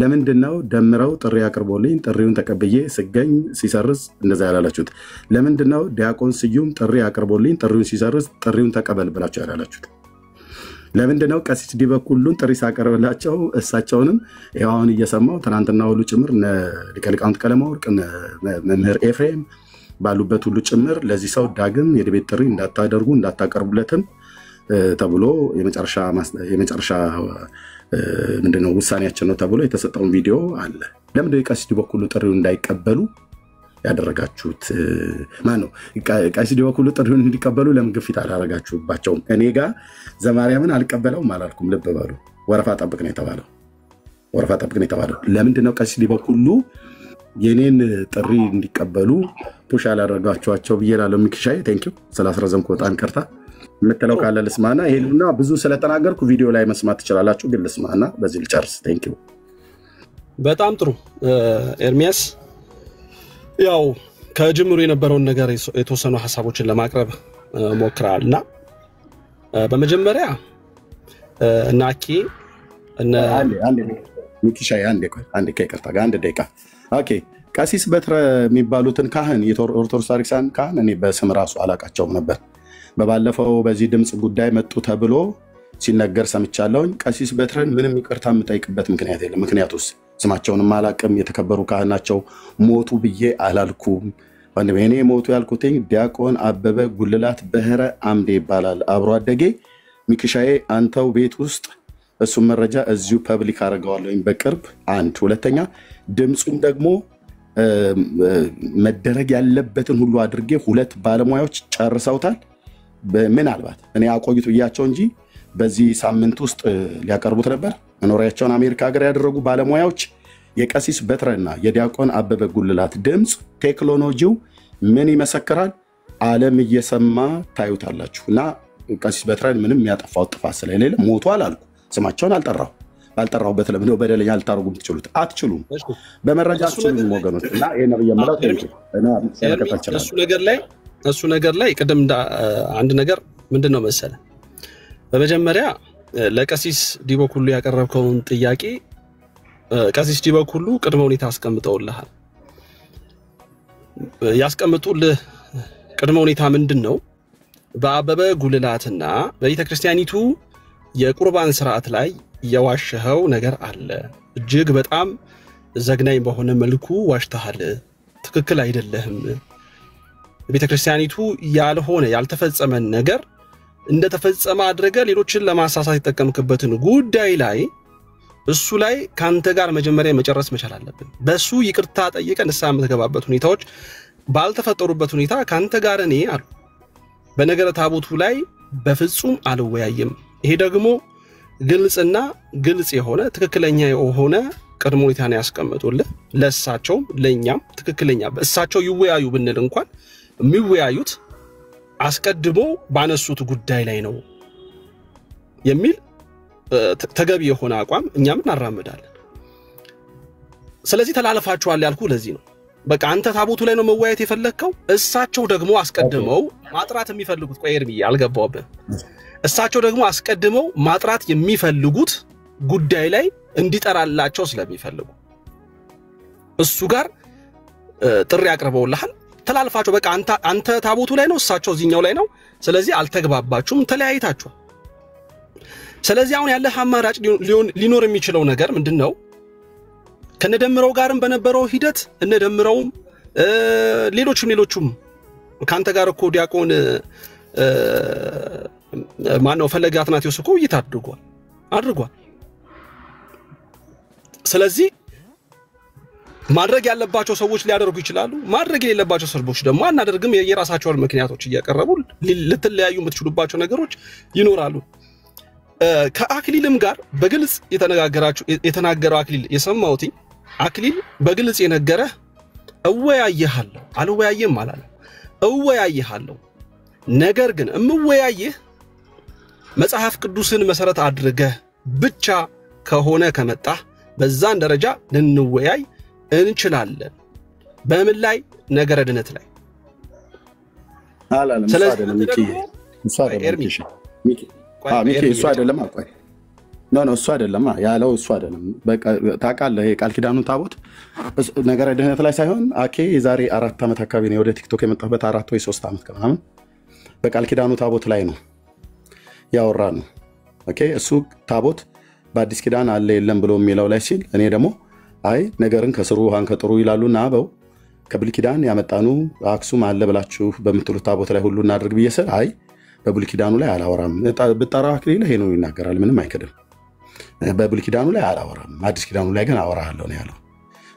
ለምንድነው ደምረው ጥሪ አቅርቦልኝ ጥሪውን ተቀብዬ ስገኝ ሲሰርዝ እንደዛ ያላላችሁት? ለምንድነው ዲያቆን ስዩም ጥሪ አቅርቦልኝ ጥሪውን ሲሰርዝ ጥሪውን ተቀበል ብላችሁ ያላላችሁት? ለምንድነው ቀሲስ ዲበኩሉን ጥሪ ሳቀርብላቸው እሳቸውንም ይሄው አሁን እየሰማው ትናንትና ሁሉ ጭምር ሊቀ ሊቃውንት ቀለማወርቅ መምህር ኤፍሬም ባሉበት ሁሉ ጭምር ለዚህ ሰው ዳግም የቤት ጥሪ እንዳታደርጉ እንዳታቀርቡለትም ተብሎ የመጨረሻ ምንድነው ውሳኔያችን ነው ተብሎ የተሰጠውን ቪዲዮ አለ። ለምንድነው ቀሲስ ዲበኩሉ ጥሪውን እንዳይቀበሉ ያደረጋችሁት? ማን ነው ቀሲስ ዲበኩሉ ጥሪውን እንዲቀበሉ ለምን ግፊት አላደረጋችሁባቸውም? እኔ ጋር ዘማሪያምን አልቀበለውም አላልኩም። ልብ በሉ። ወረፋ ጠብቅ ነው የተባለው። ለምንድነው ቀሲስ ዲበኩሉ የኔን ጥሪ እንዲቀበሉ ፑሽ አላደረጋችኋቸው ብዬ እላለሁ። ሚኪሻዬ ቴንኪው ስላስረዘምኩ በጣም ይቅርታ። የምትለው ካለ ልስማና ይሄንና ብዙ ስለተናገርኩ ቪዲዮ ላይ መስማት ትችላላችሁ፣ ግን ልስማና በዚህ ልጨርስ። ቴንኪው። በጣም ጥሩ ኤርሚያስ፣ ያው ከጅምሩ የነበረውን ነገር የተወሰኑ ሐሳቦችን ለማቅረብ ሞክራልና በመጀመሪያ እናኪ አንዴ ሚኪሻዬ አንዴ ከይቅርታ ጋር 1 ደቂቃ ኦኬ። ቀሲስ በትረ የሚባሉትን ካህን የኦርቶዶክስ ታሪክሳን ካህን እኔ በስም ራሱ አላቃቸውም ነበር። በባለፈው በዚህ ድምጽ ጉዳይ መጡ ተብሎ ሲነገር ሰምቻለሁኝ። ቀሲስ በትረን ምንም ይቅርታ የምጠይቅበት ምክንያት የለም። ምክንያቱስ ስማቸውንም አላቅም፣ የተከበሩ ካህን ናቸው። ሞቱ ብዬ አላልኩም። ወንድሜ እኔ ሞቱ ያልኩትኝ ዲያቆን አበበ ጉልላት በህረ አምዴ ይባላል አብሮ አደጌ። ሚኪሻዬ አንተው ቤት ውስጥ እሱም መረጃ እዚሁ ፐብሊክ አደርገዋለሁኝ በቅርብ። 1 ሁለተኛ ድምጹን ደግሞ መደረግ ያለበትን ሁሉ አድርጌ 2 ባለሙያዎች ጨርሰውታል። ምናልባት እኔ አቆይቱ ብያቸው እንጂ በዚህ ሳምንት ውስጥ ሊያቀርቡት ነበር። መኖሪያቸውን አሜሪካ ሀገር ያደረጉ ባለሙያዎች የቀሲስ በትረና የዲያቆን አበበ ጉልላት ድምጽ ቴክኖሎጂው ምን ይመሰክራል? ዓለም እየሰማ ታዩታላችሁ። እና ቀሲስ በትረን ምንም ያጠፋው ጥፋት ስለሌለ ሞቱ አላልኩ። ስማቸውን አልጠራው። ባልጠራውበት ለምን ነው በደለኛ ልታረጉም ትችሉት? አትችሉም። በመረጃ አትችሉም ወገኖች። እና ይሄ ነው የምለው። እሱ ነገር ላይ ቅድም አንድ ነገር ምንድነው መሰለ፣ በመጀመሪያ ለቀሲስ ዲበኩሉ ያቀረብከውን ጥያቄ ቀሲስ ዲበኩሉ ቅድመ ሁኔታ አስቀምጠውልሃል። ያስቀምጡልህ ቅድመ ሁኔታ ምንድነው? በአበበ ጉልላትና በቤተክርስቲያኒቱ የቁርባን ስርዓት ላይ የዋሸኸው ነገር አለ። እጅግ በጣም ዘግናኝ በሆነ መልኩ ዋሽተሃል። ትክክል አይደለህም። ቤተክርስቲያኒቱ ያልሆነ ያልተፈጸመን ነገር እንደተፈጸመ አድርገህ ሌሎችን ለማሳሳት የተጠቀምክበትን ጉዳይ ላይ እሱ ላይ ካንተ ጋር መጀመሪያ መጨረስ መቻል አለብን። በሱ ይቅርታ ጠይቀን ንስሐ የምትገባበት ሁኔታዎች ባልተፈጠሩበት ሁኔታ ካንተ ጋር እኔ አሉ በነገረ ታቦቱ ላይ በፍጹም አልወያይም። ይሄ ደግሞ ግልጽና ግልጽ የሆነ ትክክለኛ የሆነ ቅድመ ሁኔታን ያስቀምጡልህ ለእሳቸውም ለኛም ትክክለኛ በእሳቸው ይወያዩ ብንል እንኳን የሚወያዩት አስቀድሞ ባነሱት ጉዳይ ላይ ነው የሚል ተገቢ የሆነ አቋም እኛም እናራምዳለን። ስለዚህ ተላልፋችኋል ያልኩ ለዚህ ነው። በቃ አንተ ታቦቱ ላይ ነው መወያየት የፈለከው፣ እሳቸው ደግሞ አስቀድመው ማጥራት የሚፈልጉት ቆይ ኤርሚ አልገባውብህ። እሳቸው ደግሞ አስቀድመው ማጥራት የሚፈልጉት ጉዳይ ላይ እንዲጠራላቸው ስለሚፈልጉ እሱ ጋር ጥሪ አቅርበውልሃል። ተላልፋችሁ በቃ አንተ ታቦቱ ላይ ነው እሳቸው እዚህኛው ላይ ነው። ስለዚህ አልተግባባችሁም፣ ተለያይታችሁ። ስለዚህ አሁን ያለ አማራጭ ሊኖር የሚችለው ነገር ምንድነው? ከነደምረው ጋርም በነበረው ሂደት እነደምረውም ሌሎችም ካንተ ጋር እኮ ዲያቆን ማነው ፈለገ አትናቴዎስ እኮ አድርጓል። ስለዚህ ማድረግ ያለባቸው ሰዎች ሊያደርጉ ይችላሉ። ማድረግ የሌለባቸው ሰዎች ደግሞ አናደርግም የራሳቸውን ምክንያቶች እያቀረቡ ልትለያዩ የምትችሉባቸው ነገሮች ይኖራሉ። ከአክሊልም ጋር በግልጽ የተናገረው አክሊል የሰማሁት አክሊል በግልጽ የነገረ እወያየሃለሁ አልወያየም አላለ። እወያየሃለሁ ነገር ግን እምወያየህ መጽሐፍ ቅዱስን መሰረት አድርገህ ብቻ ከሆነ ከመጣ በዛን ደረጃ ልንወያይ እንችላለን። በምን ላይ? ነገረ ድነት ላይ አላለም። ሰላም ሚኪ እሱ አይደለም አቋይ ነው እሱ አይደለም ያለው እሱ አይደለም። በቃ ታውቃለህ የቃል ኪዳኑን ታቦት ነገረ ድነት ላይ ሳይሆን አኬ የዛሬ 4 ዓመት አካባቢ ነው ወደ ቲክቶክ የመጣበት 4 ወይ 3 ዓመት ከምናምን በቃል ኪዳኑ ታቦት ላይ ነው ያወራነው። ኦኬ እሱ ታቦት በአዲስ ኪዳን አለ የለም ብሎ የሚለው ላይ ሲል እኔ ደግሞ አይ ነገርን ከስሩ ውሃን ከጥሩ ይላሉና አበው ከብሉይ ኪዳን ያመጣኑ አክሱም አለ ብላችሁ በምትሉት ታቦት ላይ ሁሉ እናድርግ ብዬሰል አይ በብሉይ ኪዳኑ ላይ አላወራም። በጠራ አክሊል ይሄ ነው ይናገራል፣ ምንም አይከደም። በብሉይ ኪዳኑ ላይ አላወራም፣ አዲስ ኪዳኑ ላይ ግን አወራለሁ ነው ያለው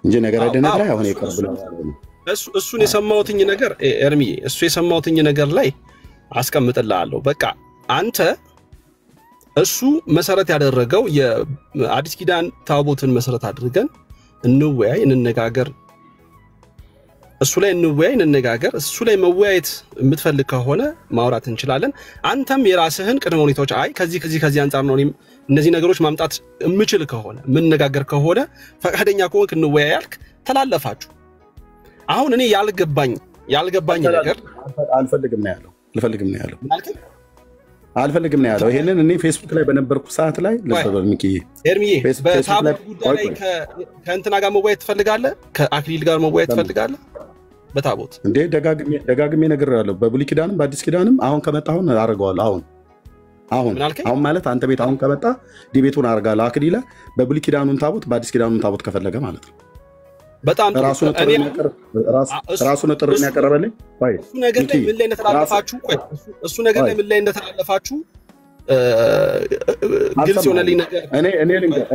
እንጂ ነገረ ድነት ላይ አሁን ይቀርብላል። እሱን የሰማሁትኝ ነገር ኤርሚ እሱ የሰማሁትኝ ነገር ላይ አስቀምጥልሃለሁ። በቃ አንተ እሱ መሰረት ያደረገው የአዲስ ኪዳን ታቦትን መሰረት አድርገን እንወያይ እንነጋገር፣ እሱ ላይ እንወያይ እንነጋገር። እሱ ላይ መወያየት የምትፈልግ ከሆነ ማውራት እንችላለን። አንተም የራስህን ቅድመ ሁኔታዎች አይ ከዚህ አንፃር ነው እነዚህ ነገሮች ማምጣት የምችል ከሆነ ምንነጋገር ከሆነ ፈቃደኛ ከሆንክ እንወያይ ያልክ ተላለፋችሁ። አሁን እኔ ያልገባኝ ነገር አልፈልግም ነው ያለው ይሄንን እኔ ፌስቡክ ላይ በነበርኩ ሰዓት ላይ ለሰበር ሚኪ ኤርሚዬ በታቦት ጉዳይ ላይ ከእንትና ጋር መወያየት ትፈልጋለህ? ከአክሊል ጋር መወያየት ትፈልጋለህ? በታቦት እንዴ ደጋግሜ ነግሬያለሁ። በብሉይ ኪዳንም በአዲስ ኪዳንም አሁን ከመጣሁን አደርገዋለሁ። አሁን ማለት አንተ ቤት አሁን ከመጣ ዲቤቱን አደርጋለሁ። አክሊል በብሉይ ኪዳኑን ታቦት በአዲስ ኪዳኑን ታቦት ከፈለገ ማለት ነው። በጣም ራሱ ነው ጥሪ ያቀረበልኝ። እሱ ነገር ላይ ምን ላይ እንደተላለፋችሁ ግልጽ ሆነልኝ ነገር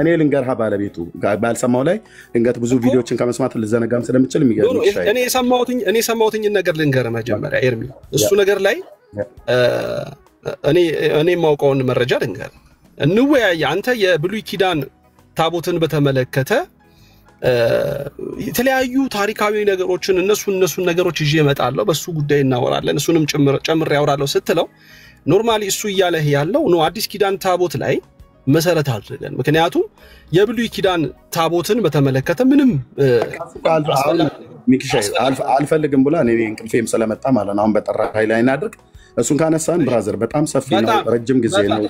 እኔ ልንገርህ ባለቤቱ ባልሰማው ላይ ድንገት ብዙ ቪዲዮዎችን ከመስማት ልዘነጋም ስለምችል የሚገርም ይችላል። እኔ የሰማሁትኝ ነገር ልንገርህ መጀመሪያ ኤርሚ እሱ ነገር ላይ እኔ የማውቀውን መረጃ ልንገርህ። እንወያይ አንተ የብሉይ ኪዳን ታቦትን በተመለከተ የተለያዩ ታሪካዊ ነገሮችን እነሱን ነገሮች ይዤ እመጣለሁ፣ በሱ ጉዳይ እናወራለን፣ እሱንም ጨምሬ ያወራለሁ ስትለው ኖርማሊ እሱ እያለህ ያለው ነው አዲስ ኪዳን ታቦት ላይ መሰረት አድርገን። ምክንያቱም የብሉይ ኪዳን ታቦትን በተመለከተ ምንም አልፈልግም ብላ እኔ እንቅልፌም ስለመጣ ማለት ነው አሁን በጠራ ኃይል ላይ እናድርግ። እሱን ካነሳን ብራዘር በጣም ሰፊ ነው፣ ረጅም ጊዜ ነው።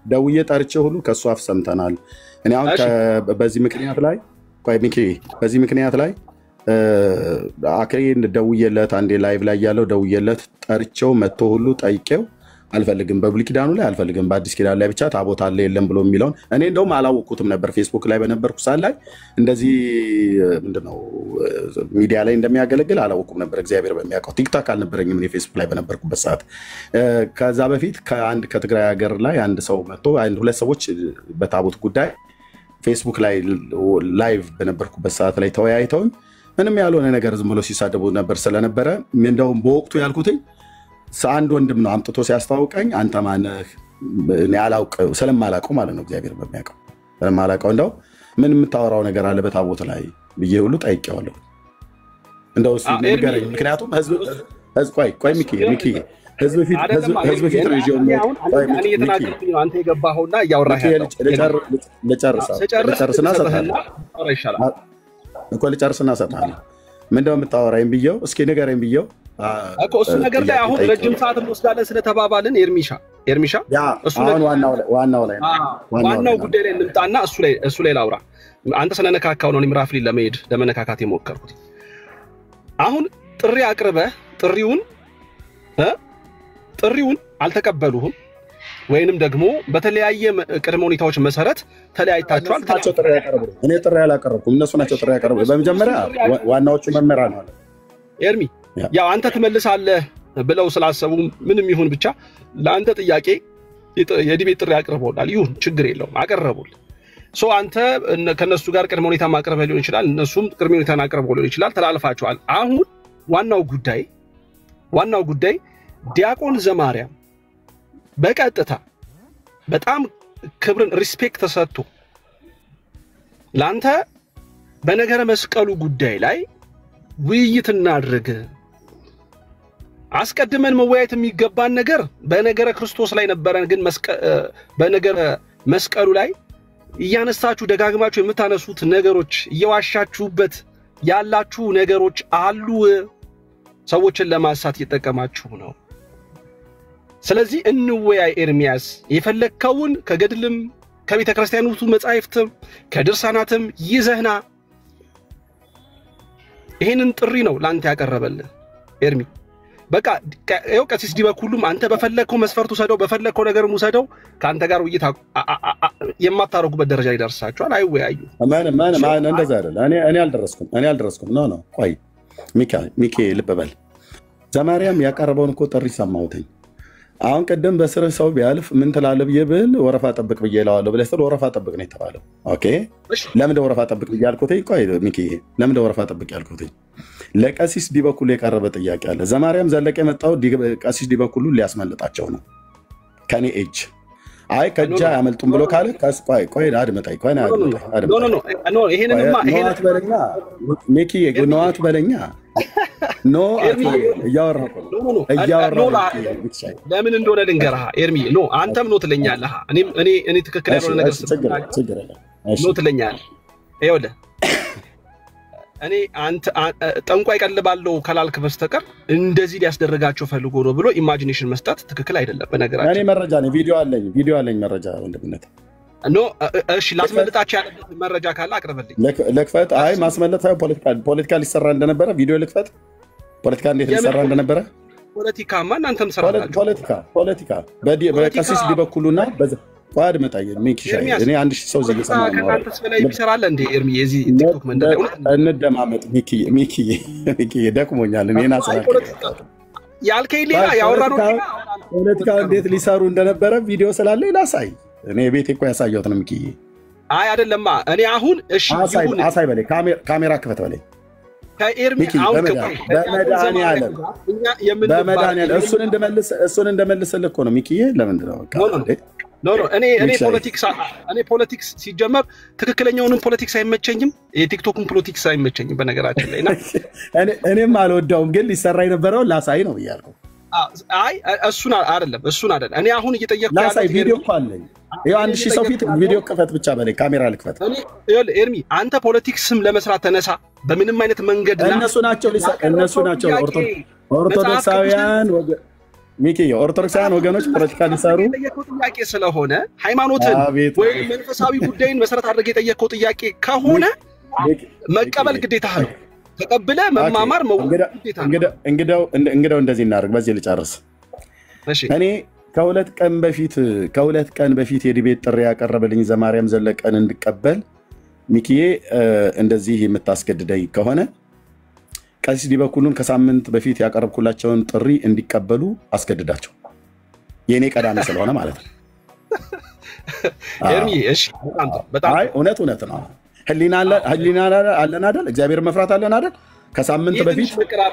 ደውዬ ጠርቼ ሁሉ ከሱ አፍ ሰምተናል። እኔ አሁን በዚህ ምክንያት ላይ አክሬን ደውዬለት አንዴ ላይቭ ላይ ያለው ደውዬለት ጠርቼው መጥቶ ሁሉ ጠይቄው አልፈልግም በብሉይ ኪዳኑ ላይ አልፈልግም በአዲስ ኪዳን ላይ ብቻ ታቦት አለ የለም ብሎ የሚለውን እኔ እንደውም አላወቅኩትም ነበር። ፌስቡክ ላይ በነበርኩ ሰዓት ላይ እንደዚህ ምንድነው ሚዲያ ላይ እንደሚያገለግል አላወቅኩም ነበር። እግዚአብሔር በሚያውቀው ቲክቶክ አልነበረኝም እኔ ፌስቡክ ላይ በነበርኩበት ሰዓት። ከዛ በፊት ከትግራይ ሀገር ላይ አንድ ሰው መጥቶ ሁለት ሰዎች በታቦት ጉዳይ ፌስቡክ ላይ ላይቭ በነበርኩበት ሰዓት ላይ ተወያይተውኝ ምንም ያልሆነ ነገር ዝም ብሎ ሲሳደቡ ነበር ስለነበረ እንደውም በወቅቱ ያልኩትኝ አንድ ወንድም ነው አምጥቶ ሲያስተዋውቀኝ አንተ ማነህ እኔ አላውቀው ስለማላውቀው ማለት ነው እግዚአብሔር በሚያውቀው ስለማላውቀው እንደው ምን የምታወራው ነገር አለ በታቦት ላይ ብዬ ሁሉ ጠይቄዋለሁ። እንደው እሱ ንገረኝ ምክንያቱም ህዝብ ቆይ ሚኪ ህዝብ ፊት ነው ይዤው ነው እኔ የተናገርኩኝ ነው አንተ የገባኸውና እያወራህ ያለው ልጨርስና ሰጣለሁ እኮ ልጨርስና ሰጣለሁ ምንድነው የምታወራኝ ብዬው እስኪ ንገረኝ ብዬው እኮ እሱ ነገር ላይ አሁን ረጅም ሰዓት እንወስዳለን ስለተባባልን ኤርሚሻ እሱ ዋናው ጉዳይ ላይ እንምጣና እሱ ላይ ላውራ አንተ ስለነካካው ነው ምራፍሊ ለመነካካት የሞከርኩት አሁን ጥሪ አቅርበህ ጥሪውን አልተቀበሉህም ወይንም ደግሞ በተለያየ ቅድመ ሁኔታዎች መሰረት ተለያይታችኋል እኔ ጥሪ አላቀረብኩም እነሱ ናቸው ጥሪ ያቀረቡት በመጀመሪያ ዋናዎቹ መመራን ነው ኤርሚ ያው አንተ ትመልሳለህ ብለው ስላሰቡ ምንም ይሁን ብቻ ለአንተ ጥያቄ የዲቤት ጥሪ አቅርበውላል ይሁን ችግር የለውም አቀረቡል አንተ ከነሱ ጋር ቅድመ ሁኔታ ማቅረብ ሊሆን ይችላል እነሱም ቅድመ ሁኔታን አቅርበው ሊሆን ይችላል ተላልፋችኋል አሁን ዋናው ጉዳይ ዲያቆን ዘማርያም በቀጥታ በጣም ክብርን ሪስፔክት ተሰጥቶ ላንተ በነገረ መስቀሉ ጉዳይ ላይ ውይይት እናድርግ አስቀድመን መወያየት የሚገባን ነገር በነገረ ክርስቶስ ላይ ነበረን ግን በነገረ መስቀሉ ላይ እያነሳችሁ ደጋግማችሁ የምታነሱት ነገሮች እየዋሻችሁበት ያላችሁ ነገሮች አሉ ሰዎችን ለማሳት እየተጠቀማችሁ ነው ስለዚህ እንወያይ ኤርሚያስ የፈለከውን ከገድልም ከቤተ ክርስቲያኑቱ መጻሕፍትም ከድርሳናትም ይዘህና ይሄንን ጥሪ ነው ላንተ ያቀርበልህ ኤርሚ በቃ ቀሲስ ዲበኩሉም አንተ በፈለከው መስፈርቱ ሰደው በፈለከው ነገርም ወሰደው ካንተ ጋር ውይይት የማታረጉበት ደረጃ ይደርሳችኋል አይወያዩ ማን እንደዛ አይደል እኔ አልደረስኩም ኖ ቆይ ሚኪ ልበበል ዘማርያም ያቀረበውን እኮ ጥሪ ሰማሁትኝ አሁን ቀደም በስርህ ሰው ቢያልፍ ምን ትላለህ ብዬብል ወረፋ ጠብቅ ብዬ እለዋለሁ ብለህ ስለ ወረፋ ጠብቅ ነው የተባለው ኦኬ ለምን ወረፋ ጠብቅ ብዬ ያልኩትኝ ቆይ ሚኪ ለምን ወረፋ ጠብቅ ያልኩትኝ ለቀሲስ ዲበኩሉ የቀረበ ጥያቄ አለ ዘማርያም ዘለቀ የመጣው ቀሲስ ዲበኩሉ ሊያስመልጣቸው ነው ከኔ እጅ አይ ከጃ ያመልጡም ብሎ ካለ ቆይ አድመጣይ ቆይ ኖ ይሄንንማ ይሄናት በለኛ ሚኪ የጎናዋት በለኛ ኖ ያወራው ለምን እንደሆነ ልንገርሃ ኤርሚ ኖ አንተም ኖ ትለኛለህ እኔ ትክክል ያልሆነ ነገር ኖ ትለኛለህ ይኸውልህ እኔ አንተ ጠንቋይ ቀልባለው ከላልክ በስተቀር እንደዚህ ሊያስደርጋቸው ፈልጎ ነው ብሎ ኢማጂኔሽን መስጠት ትክክል አይደለም በነገራችን እኔ መረጃ ነኝ ቪዲዮ አለኝ መረጃ ወንድምነት ኖ እሺ ላስመልጣቸው ያለበት መረጃ ካለ አቅርበልኝ ለክፈት አይ ማስመለጥ ፖለቲካ ሊሰራ እንደነበረ ቪዲዮ ልክፈት ፖለቲካ እንዴት ሊሰራ እንደነበረ ፖለቲካማ እናንተም ሰራላችሁ ፖለቲካ በቀሲስ ዲበኩሉና ቋድ መጣየ ሚኪሻይ እኔ አንድ ሺህ ሰው እዚህ ሰማው ነው ከናንተስ በላይ ይሰራል እንዴ ኤርሚ የዚህ ቲክቶክ መንደር እንደማመጥ ሚኪ ደክሞኛል እኔና ሰራክ ያልከኝ ሌላ ያወራነው ፖለቲካ እንዴት ሊሰሩ እንደነበረ ቪዲዮ ስላለ ላሳይ እኔ ቤቴ እኮ ያሳየሁት ነው ሚኪ አይ አይደለም እኔ አሁን እሺ ይሁን አሳይ በላይ ካሜራ ክፈት በላይ ከኤርሚ አሁን በመድኃኒዓለም እሱን እንደመልስልህ እኮ ነው ሚኪዬ ለምንድን ነው ኖ እኔ ፖለቲክስ ሲጀመር ትክክለኛውንም ፖለቲክስ አይመቸኝም የቲክቶክን ፖለቲክስ አይመቸኝም በነገራችን ላይ እኔም አልወዳውም ግን ሊሰራ የነበረው ላሳይ ነው ብያለሁ አይ እሱን አይደለም እኔ አሁን እየጠየቅኩ ላሳይ ቪዲዮ እኮ አለኝ ይኸው አንድ ሺህ ሰው ፊት ቪዲዮ ክፈት ብቻ በላይ ካሜራ ልክፈት ኤርሚ አንተ ፖለቲክስም ለመስራት ተነሳ በምንም አይነት መንገድ እነሱ ናቸው ኦርቶዶክሳውያን ሚኪ ኦርቶዶክሳውያን ወገኖች ፖለቲካ ሊሰሩ የጠየቀው ጥያቄ ስለሆነ ሃይማኖትን ወይ መንፈሳዊ ጉዳይን መሰረት አድርገህ የጠየቀው ጥያቄ ከሆነ መቀበል ግዴታ ነው ተቀብለ መማማር ግዴታ ነው እንግዲያው እንደዚህ እናደርግ በዚህ ልጨርስ እሺ እኔ ከሁለት ቀን በፊት የዲቤት ጥሪ ያቀረበልኝ ዘማርያም ዘለቀን እንድቀበል ሚኪዬ እንደዚህ የምታስገድደኝ ከሆነ ቀሲስ ዲበኩሉን ከሳምንት በፊት ያቀረብኩላቸውን ጥሪ እንዲቀበሉ አስገድዳቸው የኔ ቀዳሚ ስለሆነ ማለት ነው ኤርሚ እሺ በጣም አይ እውነት ነው ህሊና አለን አይደል? እግዚአብሔር መፍራት አለን አይደል? ከሳምንት በፊት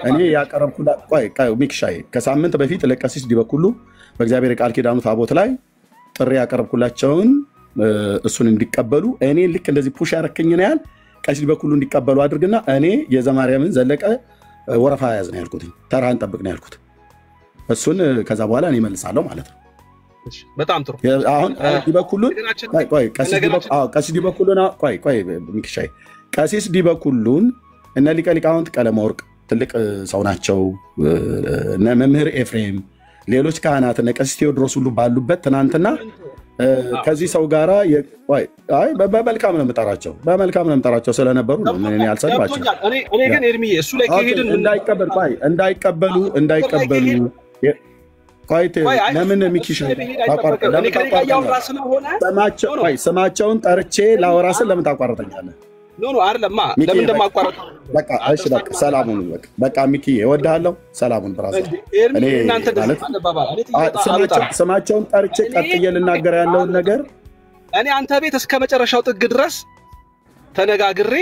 እኔ ያቀረብኩላ ቆይ ሚክሻይ ከሳምንት በፊት ለቀሲስ ዲበኩሉ በእግዚአብሔር የቃል ኪዳኑ ታቦት ላይ ጥሪ ያቀረብኩላቸውን እሱን እንዲቀበሉ እኔ ልክ እንደዚህ ፑሽ ያረከኝ ነው ያል ቀሲስ ዲበኩሉ እንዲቀበሉ አድርግና እኔ የዘማርያምን ዘለቀ ወረፋ ያዝ ነው ያልኩት። ተራህን ጠብቅ ነው ያልኩት። እሱን ከዛ በኋላ እኔ መልሳለሁ ማለት ነው። በጣም ጥሩ። አሁን ዲበኩሉን ቆይ ቀሲስ ዲበኩሉን ቆይ ሚክሻይ ቀሲስ ዲበኩሉን እነ ሊቀ ሊቃውንት ቀለመወርቅ ትልቅ ሰው ናቸው። እነ መምህር ኤፍሬም ሌሎች ካህናት እነ ቀሲስ ቴዎድሮስ ሁሉ ባሉበት ትናንትና ከዚህ ሰው ጋራ በመልካም ነው የምጠራቸው ስለነበሩ ነው ምን ያልሰባቸው። እኔ ግን ኤርሚ እሱ ላይ ከሄድን እንዳይቀበሉ ለምን ሚኪሻ ስማቸውን ጠርቼ ላወራስን ለምን ታቋርጠኛለህ? ኖ አይደለማ። ለምን እንደማቋረጥ በቃ እሺ፣ በቃ ሰላሙን በቃ ሚኪ እወድሃለሁ። ሰላሙን ብራዘር እኔ ማለት ስማቸውን ጠርቼ ቀጥዬ ልናገር ያለውን ነገር እኔ አንተ ቤት እስከ መጨረሻው ጥግ ድረስ ተነጋግሬ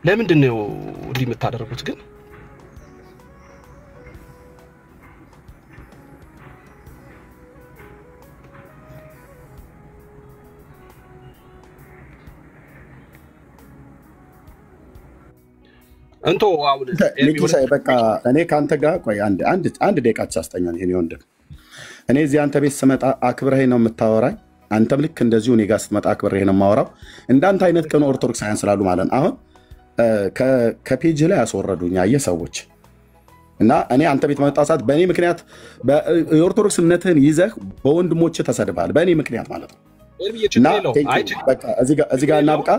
ለምንድን ነው እንዲህ የምታደርጉት ግን? እንቶ አሁን ሚኪሳይ በቃ እኔ ካንተ ጋር ቆይ አንድ ደቂቃ አስጠኛኝ። ይሄን ወንድም እኔ እዚህ አንተ ቤት ስመጣ አክብረህ ነው የምታወራኝ። አንተም ልክ እንደዚሁ እኔ ጋር ስትመጣ አክብረህ ነው የማወራው። እንዳንተ አይነት ቀን ኦርቶዶክሳውያን ስላሉ ማለት ነው። አሁን ከፔጅ ላይ ያስወረዱኝ አየህ ሰዎች እና እኔ አንተ ቤት መጣ ሰዓት በእኔ ምክንያት የኦርቶዶክስ እምነትህን ይዘህ በወንድሞች ተሰድባል በእኔ ምክንያት ማለት ነው። በቃ እዚህ ጋር እናብቃ።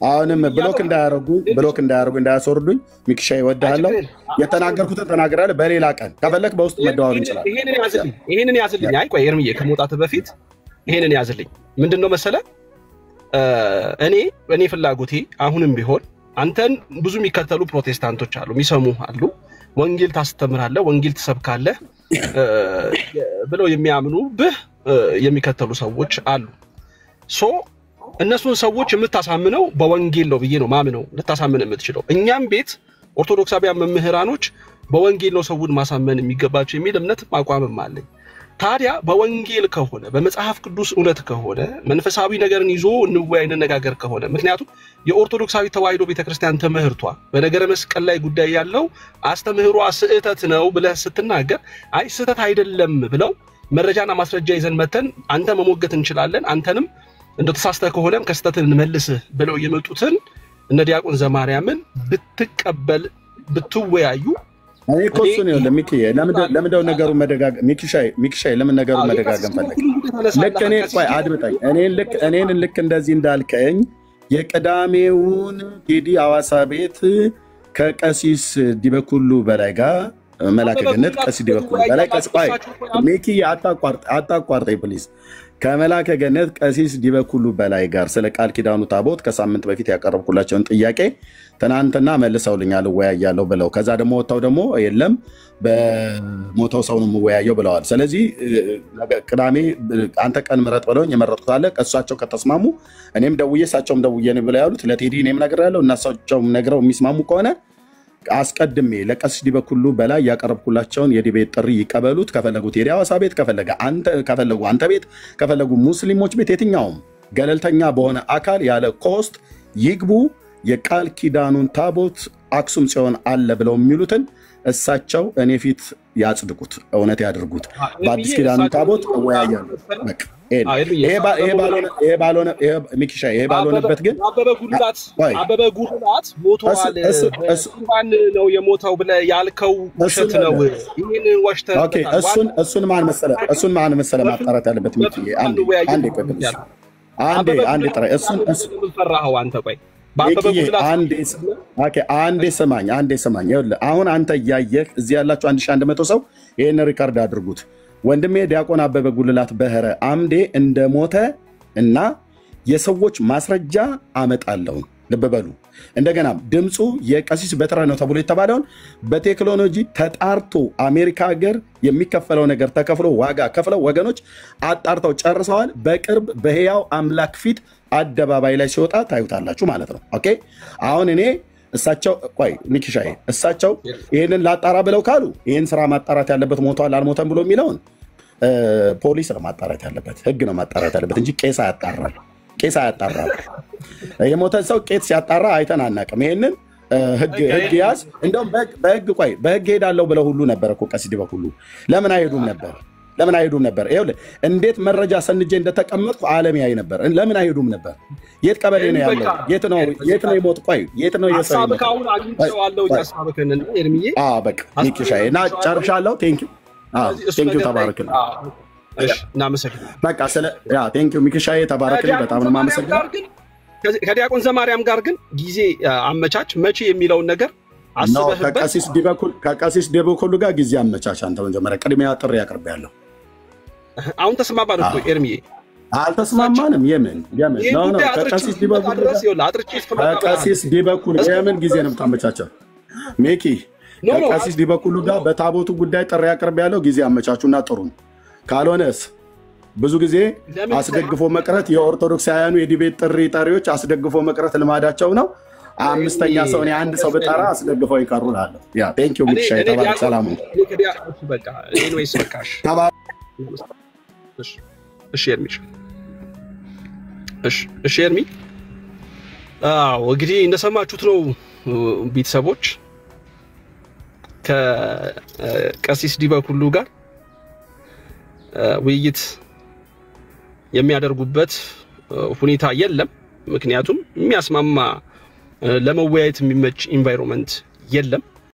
አሁንም ብሎክ እንዳያረጉ እንዳያስወርዱኝ። ሚክሻ ይወድሃለሁ። የተናገርኩትን ተናግራለሁ። በሌላ ቀን ከፈለክ በውስጥ መደዋወል እንችላለን። ይሄንን ያዝልኝ። አይ ቆይ ኤርሚዬ ከመውጣት በፊት ይሄንን ያዝልኝ። ምንድነው መሰለ እኔ ፍላጎቴ አሁንም ቢሆን አንተን ብዙ የሚከተሉ ፕሮቴስታንቶች አሉ፣ የሚሰሙ አሉ። ወንጌል ታስተምራለህ፣ ወንጌል ትሰብካለህ ብለው የሚያምኑ የሚከተሉ ሰዎች አሉ። እነሱን ሰዎች የምታሳምነው በወንጌል ነው ብዬ ነው ማምነው። ልታሳምን የምትችለው እኛም ቤት ኦርቶዶክሳውያን መምህራኖች በወንጌል ነው ሰውን ማሳመን የሚገባቸው የሚል እምነት አቋምም አለኝ። ታዲያ በወንጌል ከሆነ በመጽሐፍ ቅዱስ እውነት ከሆነ መንፈሳዊ ነገርን ይዞ እንወያይ እንነጋገር ከሆነ ምክንያቱም የኦርቶዶክሳዊ ተዋሕዶ ቤተክርስቲያን ትምህርቷ በነገረ መስቀል ላይ ጉዳይ ያለው አስተምህሯ ስህተት ነው ብለህ ስትናገር አይ ስህተት አይደለም ብለው መረጃና ማስረጃ ይዘን መተን አንተ መሞገት እንችላለን፣ አንተንም እንደ ተሳስተህ ከሆነም ከስተትን እንመልስህ ብለው የመጡትን እነ ዲያቆን ዘማርያምን ብትቀበል ብትወያዩ እኔ ኮሱ ነው ለሚኪ ለምንድነው ነገሩ መደጋገም ሚኪሻይ ለምን ነገሩ መደጋገም ፈለክ? ልክ እኔ ቆይ አድምጠኝ። እኔን ልክ እንደዚህ እንዳልከኝ የቀዳሜውን ጌዲ አዋሳ ቤት ከቀሲስ ዲበኩሉ በላይ ጋር መላከ ገነት ቀሲስ ዲበኩሉ በላይ ቆይ ሚኪ አታቋርጠኝ ፕሊዝ። ከመላከ ገነት ቀሲስ ዲበኩሉ በላይ ጋር ስለ ቃል ኪዳኑ ታቦት ከሳምንት በፊት ያቀረብኩላቸውን ጥያቄ ትናንትና መልሰውልኛል እወያያለሁ ብለው ከዛ ደግሞ ወጣው ደግሞ የለም በሞተው ሰው ነው የምወያየው ብለዋል። ስለዚህ ቅዳሜ አንተ ቀን ምረጥ ብለውኝ የመረጥኩት አለ። እሳቸው ከተስማሙ እኔም ደውዬ እሳቸውም ደውዬ ነው ብለው ያሉት ለቴዲ እኔም ነግሬያለሁ እና እሳቸውም ነግረው የሚስማሙ ከሆነ አስቀድሜ ለቀሲስ ዲበኩሉ በላይ ያቀረብኩላቸውን የዲቤት ጥሪ ይቀበሉት። ከፈለጉት ቴዲ አዋሳ ቤት ከፈለጉ አንተ ቤት ከፈለጉ ሙስሊሞች ቤት የትኛውም ገለልተኛ በሆነ አካል ያለ ኮስት ይግቡ። የቃል ኪዳኑን ታቦት አክሱም ጽዮን አለ ብለው የሚሉትን እሳቸው እኔ ፊት ያጽድቁት፣ እውነት ያድርጉት። በአዲስ ኪዳኑ ታቦት እወያያለሁ። ይሄ ባልሆነበት ግን አበበ ጉልላት ሞቷል ነው የሞተው ብለህ ያልከው ውሸት ነው። ይሄን ወሽተህ እሱን ማን መሰለ ማጣራት ያለበት ሚኪ አንዴ ጥራ እሱን ፈራኸው አንተ ቆይ አንዴ ሰማኝ። ይኸውልህ አሁን አንተ እያየህ እዚህ ያላችሁ 1100 ሰው ይሄን ሪካርድ አድርጉት። ወንድሜ ዲያቆን አበበ ጉልላት በህረ አምዴ እንደሞተ እና የሰዎች ማስረጃ አመጣለሁ። ልብ በሉ። እንደገና ድምፁ የቀሲስ በትረ ነው ተብሎ የተባለውን በቴክኖሎጂ ተጣርቶ አሜሪካ ሀገር የሚከፈለው ነገር ተከፍሎ ዋጋ ከፍለው ወገኖች አጣርተው ጨርሰዋል። በቅርብ በሕያው አምላክ ፊት አደባባይ ላይ ሲወጣ ታዩታላችሁ ማለት ነው። ኦኬ አሁን እኔ እሳቸው ቆይ ሚኪሻዬ እሳቸው ይሄንን ላጣራ ብለው ካሉ ይሄን ስራ ማጣራት ያለበት ሞቷል አልሞተም ብሎ የሚለውን ፖሊስ ነው ማጣራት ያለበት፣ ህግ ነው ማጣራት ያለበት እንጂ ቄስ አያጣራል። ቄስ አያጣራል። የሞተን ሰው ቄስ ሲያጣራ አይተን አናውቅም። ይሄንን ህግ ያዝ። እንደውም በህግ ሄዳለሁ ብለው ሁሉ ነበር እኮ ቀሲስ ዲበኩሉ። ለምን አይሄዱም ነበር? ለምን አይሄዱም ነበር? ይኸውልህ እንዴት መረጃ ሰንጄ እንደተቀመጥኩ ዓለም ያይ ነበር። ለምን አይሄዱም ነበር? የት ቀበሌ ነው ያለው? የት ነው የሞት? ቆይ የት ነው የሰው ሐሳብ ካሁን አግኝቼዋለሁ። ሐሳብከን ኤርሚዬ በቃ ሚኪሻዬ እና ጨርሻለሁ። ቴንኪው ተባረክልኝ። እሺ እናመሰግናለን። በቃ ቴንኪው ሚኪሻዬ ተባረክልኝ። በጣም ነው የማመሰግነው። ከዲያቆን ዘማርያም ጋር ግን ጊዜ አመቻች መቼ የሚለውን ነገር አስበህበት ከቀሲስ ዲበኩሉ ጋር ጊዜ አመቻች። አንተ መጀመሪያ ቅድሚያ ጥሪ አቅርቤያለሁ። አሁን ተስማማን እኮ ኤርሚዬ። አልተስማማንም። የምን ነው ከቀሲስ ዲበኩሉ የምን ጊዜ ነው የምታመቻቸው? ሚኪ ከቀሲስ ዲበኩሉ ጋር በታቦቱ ጉዳይ ጥሪ አቅርቤያለሁ። ጊዜ አመቻቹና ጥሩን። ካልሆነስ ብዙ ጊዜ አስደግፎ መቅረት የኦርቶዶክሳውያኑ የዲቤት ጥሪ ጠሪዎች አስደግፎ መቅረት ልማዳቸው ነው። አምስተኛ ሰው እኔ አንድ ሰው በጣራ አስደግፈው ይቀሩላል። ያ ቴንክ ዩ ሚኪሻዬ ተባረክ። ሰላም በቃ ኤኒዌይስ በቃሽ። እሺ ኤርሚ እሺ ኤርሚ እንግዲህ እንደሰማችሁት ነው ቤተሰቦች ከቀሲስ ዲበኩሉ ጋር ውይይት የሚያደርጉበት ሁኔታ የለም። ምክንያቱም የሚያስማማ ለመወያየት የሚመች ኢንቫይሮንመንት የለም።